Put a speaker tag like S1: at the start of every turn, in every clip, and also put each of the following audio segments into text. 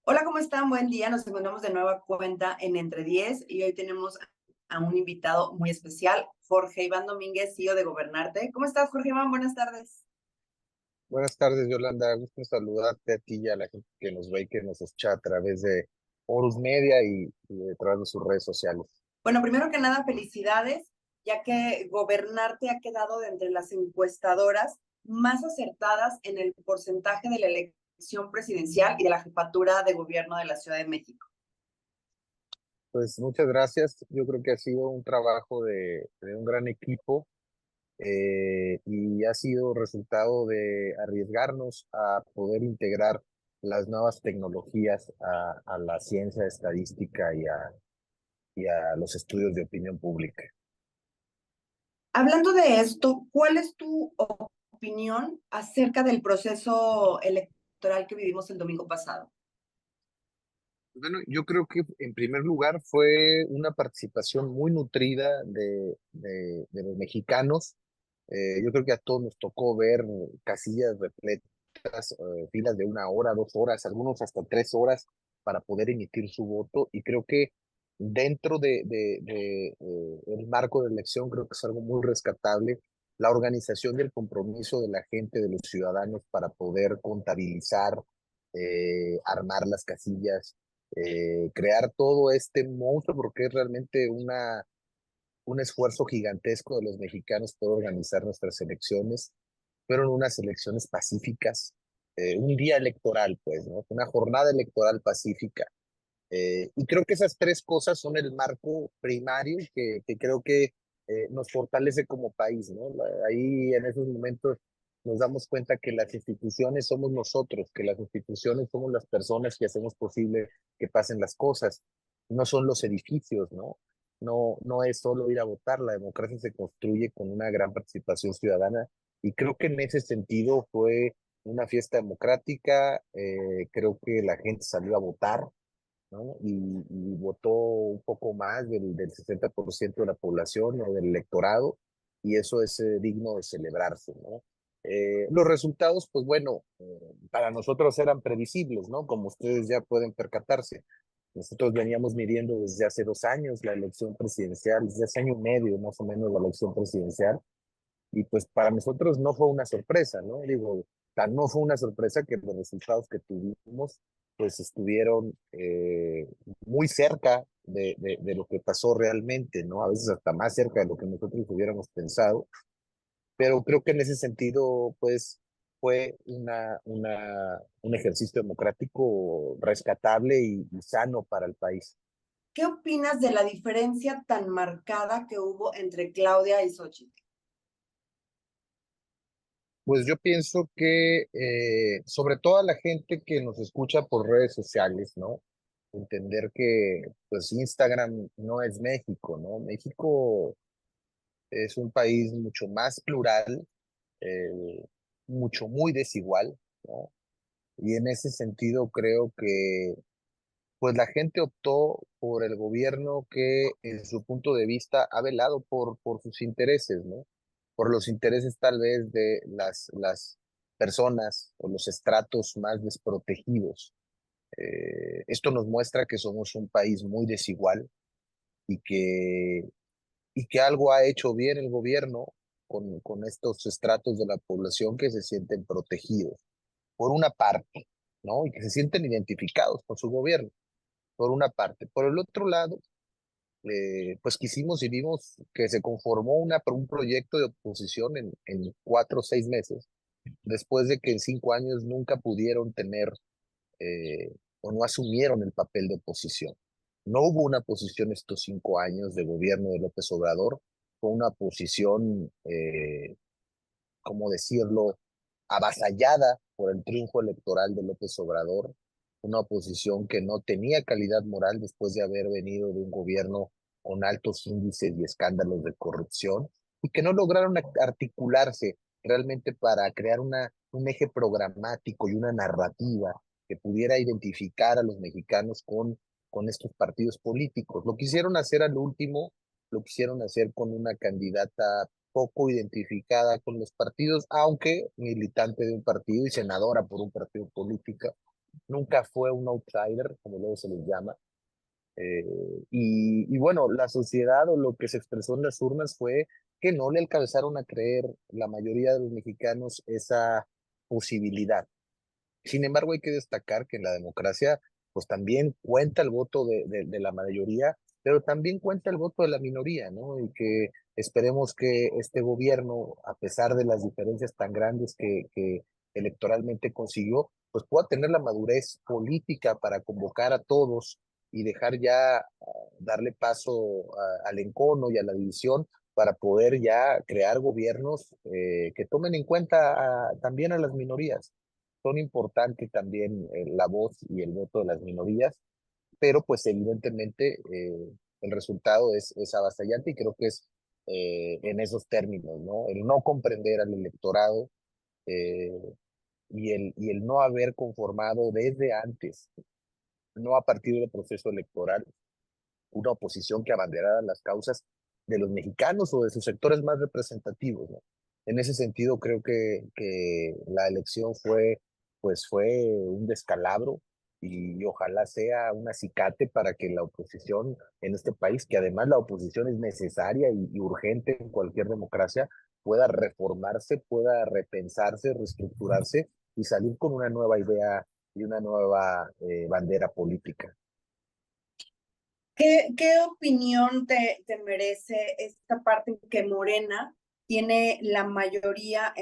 S1: Hola, ¿cómo están? Buen día. Nos encontramos de nueva cuenta en Entre 10 y hoy tenemos a un invitado muy especial, Jorge Iván Domínguez, CEO de Gobernarte. ¿Cómo estás, Jorge Iván? Buenas tardes.
S2: Buenas tardes, Yolanda. Gusto en saludarte a ti y a la gente que nos ve y que nos escucha a través de Horus Media y a través de sus redes sociales.
S1: Bueno, primero que nada, felicidades, ya que Gobernarte ha quedado de entre las encuestadoras más acertadas en el porcentaje de la elección presidencial y de la jefatura de gobierno de la Ciudad de México.
S2: Pues muchas gracias. Yo creo que ha sido un trabajo de un gran equipo y ha sido resultado de arriesgarnos a poder integrar las nuevas tecnologías a la ciencia estadística y a los estudios de opinión pública.
S1: Hablando de esto, ¿cuál es tu opinión acerca del proceso electoral que vivimos el domingo pasado?
S2: Bueno, yo creo que en primer lugar fue una participación muy nutrida de los mexicanos. Yo creo que a todos nos tocó ver casillas repletas, filas de 1 hora, 2 horas, algunos hasta 3 horas para poder emitir su voto. Y creo que dentro el marco de elección, creo que es algo muy rescatable la organización y el compromiso de la gente, de los ciudadanos para poder contabilizar, armar las casillas, crear todo este monstruo, porque es realmente un esfuerzo gigantesco de los mexicanos poder organizar nuestras elecciones. Fueron unas elecciones pacíficas, un día electoral, pues, ¿no? Una jornada electoral pacífica. Y creo que esas tres cosas son el marco primario que creo que nos fortalece como país, ¿no? Ahí en esos momentos nos damos cuenta que las instituciones somos nosotros, que las instituciones somos las personas que hacemos posible que pasen las cosas, no son los edificios, ¿no? No es solo ir a votar, la democracia se construye con una gran participación ciudadana y creo que en ese sentido fue una fiesta democrática, creo que la gente salió a votar, ¿no? Y votó un poco más del 60% de la población o del electorado, y eso es digno de celebrarse, ¿no? Los resultados, pues bueno, para nosotros eran previsibles, ¿no? Como ustedes ya pueden percatarse. Nosotros veníamos midiendo desde hace 2 años la elección presidencial, desde hace año y medio más o menos la elección presidencial, y pues para nosotros no fue una sorpresa, ¿no? Digo, tan no fue una sorpresa que los resultados que tuvimos pues estuvieron muy cerca de lo que pasó realmente, ¿no? A veces hasta más cerca de lo que nosotros hubiéramos pensado, pero creo que en ese sentido pues fue un ejercicio democrático rescatable y sano para el país.
S1: ¿Qué opinas de la diferencia tan marcada que hubo entre Claudia y Xochitl?
S2: Pues yo pienso que sobre todo a la gente que nos escucha por redes sociales, ¿no? Entender que pues Instagram no es México, ¿no? México es un país mucho más plural, eh, mucho muy desigual, ¿no? Y en ese sentido creo que pues la gente optó por el gobierno que en su punto de vista ha velado por sus intereses, ¿no? Por los intereses tal vez de las personas o los estratos más desprotegidos. Esto nos muestra que somos un país muy desigual y que algo ha hecho bien el gobierno con estos estratos de la población que se sienten protegidos, por una parte, ¿no? Y que se sienten identificados con su gobierno, por una parte. Por el otro lado, pues quisimos y vimos que se conformó un proyecto de oposición en 4 o 6 meses, después de que en 5 años nunca pudieron tener o no asumieron el papel de oposición. No hubo una oposición estos 5 años de gobierno de López Obrador, fue una oposición, ¿cómo decirlo?, avasallada por el triunfo electoral de López Obrador, una oposición que no tenía calidad moral después de haber venido de un gobierno con altos índices y escándalos de corrupción, y que no lograron articularse realmente para crear un eje programático y una narrativa que pudiera identificar a los mexicanos con estos partidos políticos. Lo quisieron hacer al último, lo quisieron hacer con una candidata poco identificada con los partidos, aunque militante de un partido y senadora por un partido político, nunca fue un outsider, como luego se les llama. Eh, y bueno, la sociedad o lo que se expresó en las urnas fue que no le alcanzaron a creer la mayoría de los mexicanos esa posibilidad. Sin embargo, hay que destacar que en la democracia, pues también cuenta el voto de la mayoría, pero también cuenta el voto de la minoría, ¿no? Y que esperemos que este gobierno, a pesar de las diferencias tan grandes que electoralmente consiguió, pues pueda tener la madurez política para convocar a todos y dejar ya darle paso al encono y a la división para poder ya crear gobiernos que tomen en cuenta también a las minorías. Son importantes también la voz y el voto de las minorías, pero pues evidentemente el resultado es avasallante y creo que es en esos términos, ¿no? El no comprender al electorado eh, y el no haber conformado desde antes, no a partir del proceso electoral, una oposición que abanderara las causas de los mexicanos o de sus sectores más representativos, ¿no? En ese sentido, creo que la elección fue un descalabro y ojalá sea un acicate para que la oposición en este país, que además la oposición es necesaria y urgente en cualquier democracia, pueda reformarse, pueda repensarse, reestructurarse y salir con una nueva idea y una nueva bandera política.
S1: ¿Qué opinión te merece esta parte en que Morena tiene la mayoría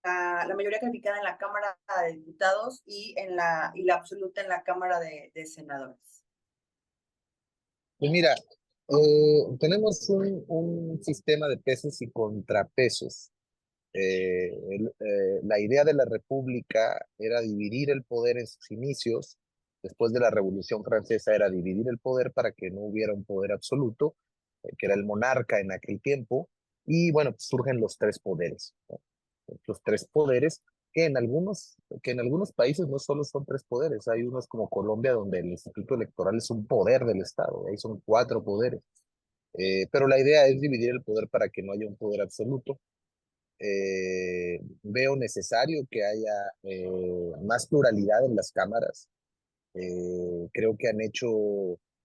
S1: la mayoría calificada en la Cámara de Diputados y la absoluta en la Cámara de Senadores?
S2: Pues mira, tenemos un sistema de pesos y contrapesos. La idea de la República era dividir el poder en sus inicios. Después de la Revolución Francesa era dividir el poder para que no hubiera un poder absoluto, que era el monarca en aquel tiempo. Y bueno, pues surgen los tres poderes, ¿no? Los tres poderes que en algunos países no solo son tres poderes, hay unos como Colombia donde el Instituto Electoral es un poder del Estado, ahí son cuatro poderes. Pero la idea es dividir el poder para que no haya un poder absoluto. Veo necesario que haya más pluralidad en las cámaras. Creo que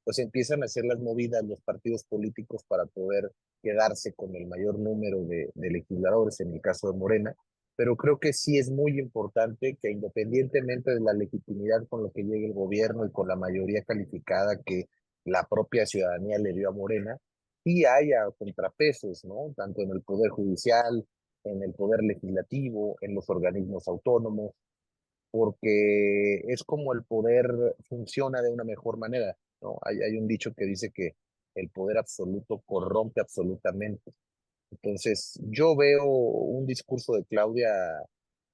S2: pues empiezan a hacer las movidas los partidos políticos para poder quedarse con el mayor número de legisladores, en el caso de Morena, pero creo que sí es muy importante que independientemente de la legitimidad con lo que llegue el gobierno y con la mayoría calificada que la propia ciudadanía le dio a Morena, sí haya contrapesos, ¿no? Tanto en el Poder Judicial, en el Poder Legislativo, en los organismos autónomos, porque es como el poder funciona de una mejor manera, ¿no? Hay un dicho que dice que el poder absoluto corrompe absolutamente. Entonces, yo veo un discurso de Claudia,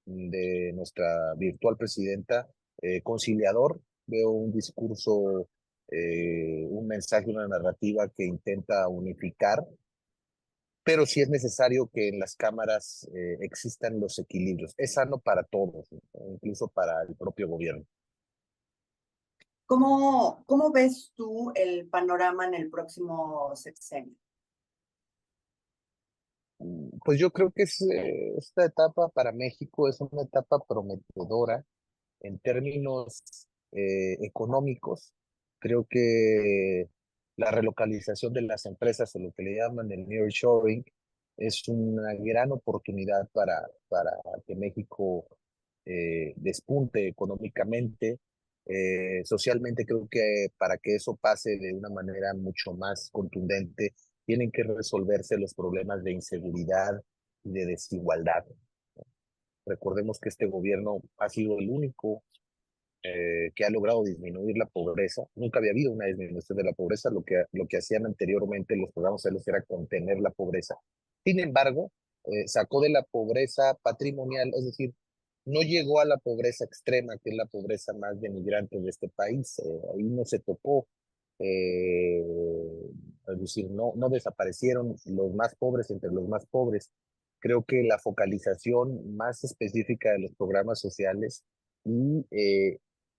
S2: de nuestra virtual presidenta, conciliador, veo un discurso, un mensaje, una narrativa que intenta unificar, pero sí es necesario que en las cámaras existan los equilibrios. Es sano para todos, ¿no? Incluso para el propio gobierno.
S1: ¿Cómo ves tú el panorama en el próximo sexenio?
S2: Pues yo creo que esta etapa para México es una etapa prometedora en términos económicos. Creo que la relocalización de las empresas, o lo que le llaman el nearshoring, es una gran oportunidad para que México despunte económicamente. Socialmente, creo que para que eso pase de una manera mucho más contundente, tienen que resolverse los problemas de inseguridad y de desigualdad. Recordemos que este gobierno ha sido el único que ha logrado disminuir la pobreza. Nunca había habido una disminución de la pobreza. Lo que hacían anteriormente los programas sociales era contener la pobreza. Sin embargo, sacó de la pobreza patrimonial, es decir, no llegó a la pobreza extrema, que es la pobreza más denigrante de este país. Ahí no se tocó. eh, es decir, no desaparecieron los más pobres entre los más pobres. Creo que la focalización más específica de los programas sociales y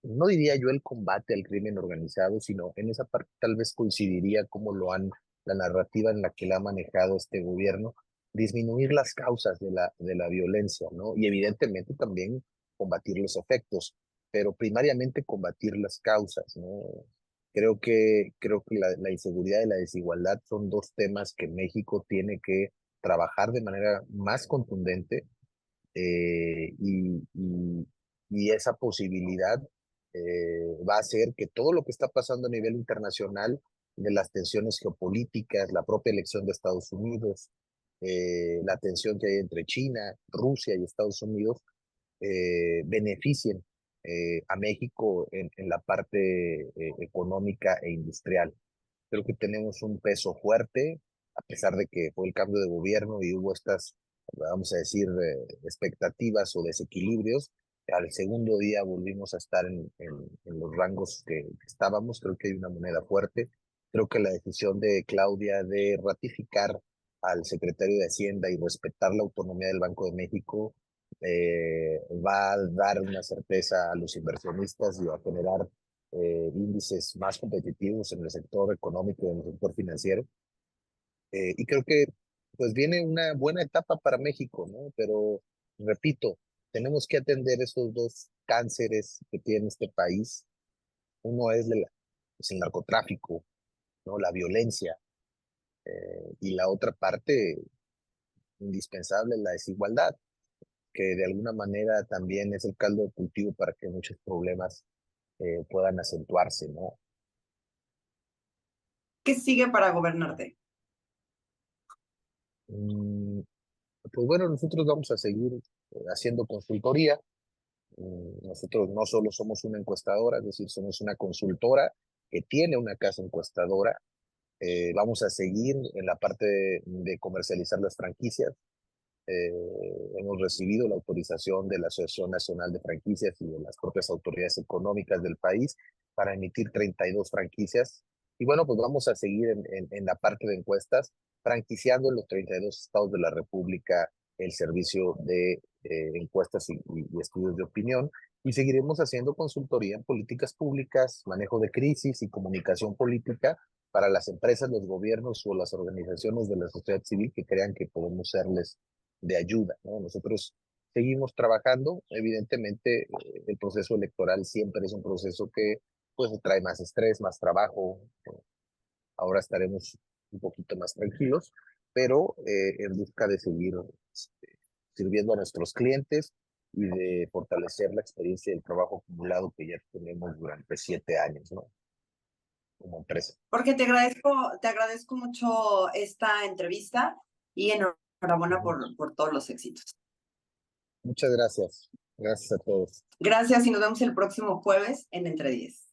S2: no diría yo el combate al crimen organizado, sino en esa parte tal vez coincidiría como la narrativa en la que la ha manejado este gobierno, disminuir las causas de la violencia, ¿no? Y evidentemente también combatir los efectos. pero primariamente combatir las causas, ¿no? Creo que la inseguridad y la desigualdad son dos temas que México tiene que trabajar de manera más contundente, y esa posibilidad va a hacer que todo lo que está pasando a nivel internacional, de las tensiones geopolíticas, la propia elección de Estados Unidos, la tensión que hay entre China, Rusia y Estados Unidos, beneficien a México en la parte económica e industrial. Creo que tenemos un peso fuerte, a pesar de que fue el cambio de gobierno y hubo estas, vamos a decir, expectativas o desequilibrios. Al segundo día volvimos a estar en los rangos que estábamos. Creo que hay una moneda fuerte. Creo que la decisión de Claudia de ratificar al secretario de Hacienda y respetar la autonomía del Banco de México va a dar una certeza a los inversionistas y va a generar índices más competitivos en el sector económico y en el sector financiero. Y creo que pues viene una buena etapa para México, ¿no? Pero repito, tenemos que atender esos dos cánceres que tiene este país. Uno es pues, el narcotráfico, ¿no? La violencia, y la otra parte indispensable, la desigualdad, que de alguna manera también es el caldo de cultivo para que muchos problemas puedan acentuarse, ¿no?
S1: ¿Qué sigue para gobernarte?
S2: Mm, Pues bueno, nosotros vamos a seguir haciendo consultoría. Nosotros no solo somos una encuestadora, es decir, somos una consultora que tiene una casa encuestadora. Vamos a seguir en la parte de comercializar las franquicias. Eh, Hemos recibido la autorización de la Asociación Nacional de Franquicias y de las propias autoridades económicas del país para emitir 32 franquicias. Y bueno, pues vamos a seguir en la parte de encuestas, franquiciando en los 32 estados de la República el servicio de encuestas y estudios de opinión. Y seguiremos haciendo consultoría en políticas públicas, manejo de crisis y comunicación política para las empresas, los gobiernos o las organizaciones de la sociedad civil que crean que podemos serles de ayuda, ¿no? Nosotros seguimos trabajando. Evidentemente, el proceso electoral siempre es un proceso que pues trae más estrés, más trabajo. Ahora estaremos un poquito más tranquilos, pero en busca de seguir sirviendo a nuestros clientes y de fortalecer la experiencia del trabajo acumulado que ya tenemos durante 7 años, ¿no? Como empresa.
S1: Jorge, te agradezco mucho esta entrevista y enhorabuena
S2: Ujú.
S1: por todos los éxitos.
S2: Muchas gracias. Gracias a todos.
S1: Gracias y nos vemos el próximo jueves en Entre 10.